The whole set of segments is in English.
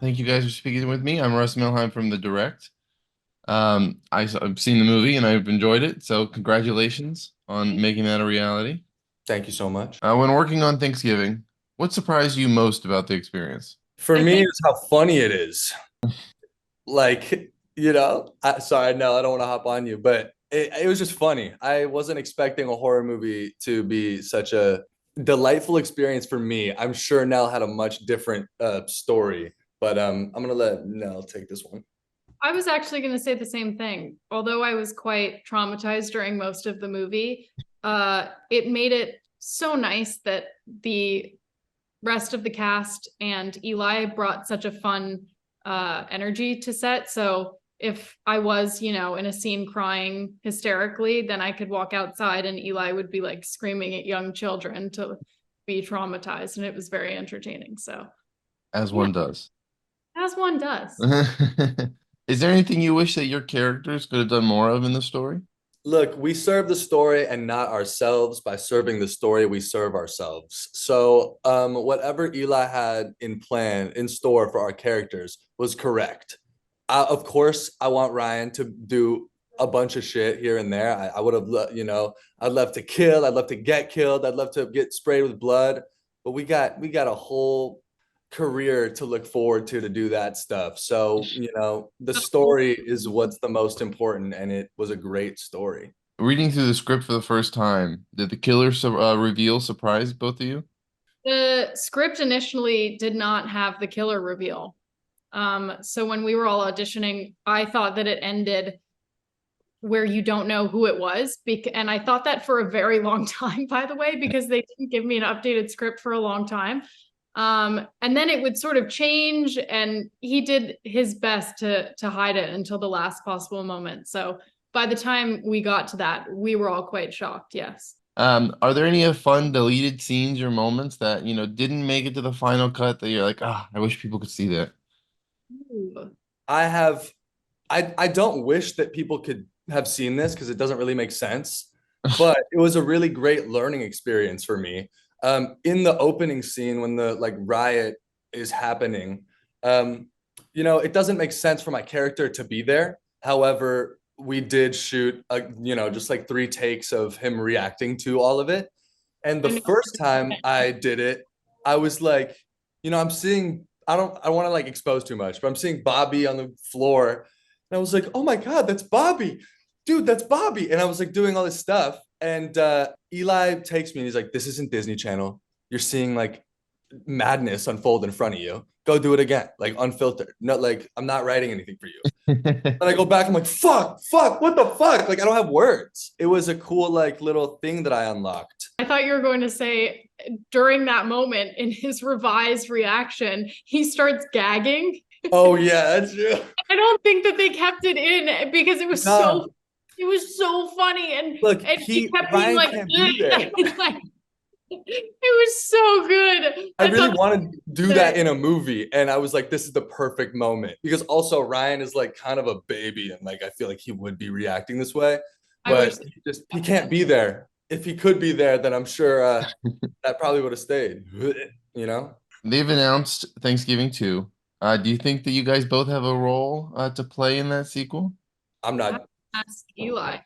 Thank you guys for speaking with me. I'm Russ Milheim from the Direct. I've seen the movie and I've enjoyed it, so congratulations on making that a reality. Thank you so much. When working on Thanksgiving, what surprised you most about the experience? For I me, think it's how funny it is. Sorry, no, I don't want to hop on you, but it was just funny. I wasn't expecting a horror movie to be such a delightful experience for me. I'm sure Nell had a much different story, but I'm gonna let Nell take this one. I was actually going to say the same thing. Although I was quite traumatized during most of the movie, it made it so nice that the rest of the cast and Eli brought such a fun energy to set. So if I was, in a scene crying hysterically, then I could walk outside and Eli would be like screaming at young children to be traumatized. And it was very entertaining. So, As yeah, one does. as one does. Is there anything you wish that your characters could have done more of in the story? Look, we serve the story and not ourselves. By serving the story, we serve ourselves. So, whatever Eli had in store for our characters was correct. Of course, I want Ryan to do a bunch of shit here and there. I would have, I'd love to kill. I'd love to get killed. I'd love to get sprayed with blood. But we got a whole career to look forward to do that stuff. So, the story is what's the most important, and it was a great story. Reading through the script for the first time, did the killer reveal surprise both of you? The script initially did not have the killer reveal. So when we were all auditioning, I thought that it ended where you don't know who it was. And I thought that for a very long time, by the way, because they didn't give me an updated script for a long time. And then it would sort of change, and he did his best to hide it until the last possible moment. So by the time we got to that, we were all quite shocked. Yes. Are there any fun deleted scenes or moments that, didn't make it to the final cut that you're like, I wish people could see that? Ooh. I have I don't wish that people could have seen this because it doesn't really make sense, but it was a really great learning experience for me. In the opening scene when the riot is happening, it doesn't make sense for my character to be there. However, we did shoot just like three takes of him reacting to all of it. And the I know. first time I did it, I was like, I'm seeing, I want to expose too much, but I'm seeing Bobby on the floor. And I was like, oh my God, that's Bobby. Dude, that's Bobby. And I was like doing all this stuff. And Eli takes me and he's like, this isn't Disney Channel. You're seeing madness unfold in front of you. Go do it again, unfiltered. No, I'm not writing anything for you. And I go back, I'm like, fuck, what the fuck? I don't have words. It was a cool, little thing that I unlocked. I thought you were going to say during that moment in his revised reaction, he starts gagging. Oh, yeah, that's true. I don't think that they kept it in because No, it was so funny, look, and he kept being Ryan like, can't be there. like it was so good. I That's really all wanted to do that in a movie, and I was like, this is the perfect moment because also Ryan is kind of a baby, and I feel like he would be reacting this way, I wish. but he can't be there. If he could be there, then I'm sure that probably would have stayed. You know? They've announced Thanksgiving too. Do you think that you guys both have a role to play in that sequel? I'm not Ask Eli.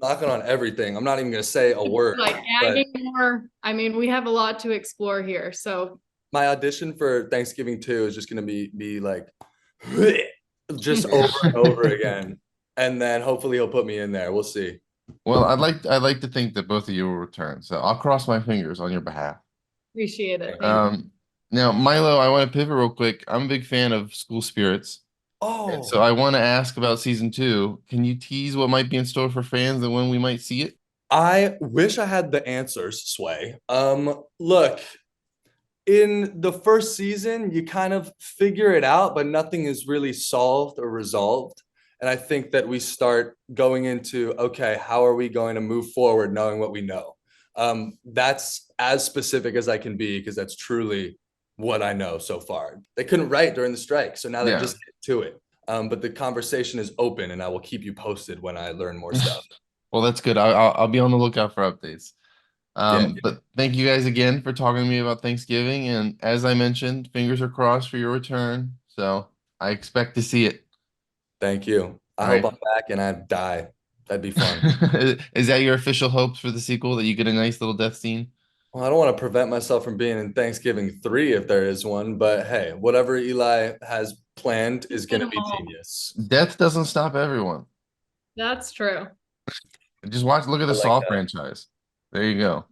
knocking on everything. I'm not even gonna say a word, Like but adding more. I mean, we have a lot to explore here. So my audition for Thanksgiving 2 is just gonna be just over and over again. And then hopefully he'll put me in there. We'll see. Well, I'd like to think that both of you will return, so I'll cross my fingers on your behalf. appreciate it. Thank you. Um, Now, Milo, I want to pivot real quick. I'm a big fan of School Spirits, and Oh, so I want to ask about season two. Can you tease what might be in store for fans and when we might see it? I wish I had the answers, Sway. Look, in the first season, you kind of figure it out, but nothing is really solved or resolved. And I think that we start going into, okay, how are we going to move forward knowing what we know? That's as specific as I can be because that's truly what I know so far. They couldn't write during the strike, so now they Yeah. just get to it. But the conversation is open, and I will keep you posted when I learn more stuff. Well, that's good. I'll be on the lookout for updates. Yeah. But thank you guys again for talking to me about Thanksgiving. And as I mentioned, fingers are crossed for your return. So I expect to see it. Thank you. I All hope right. I'm back and I die. That'd be fun. Is that your official hopes for the sequel, that you get a nice little death scene? Well, I don't want to prevent myself from being in Thanksgiving 3 if there is one, but hey, whatever Eli has planned is Get going to 'em be all. genius. Death doesn't stop everyone. That's true. Just look at I the like Saw that. franchise. There you go.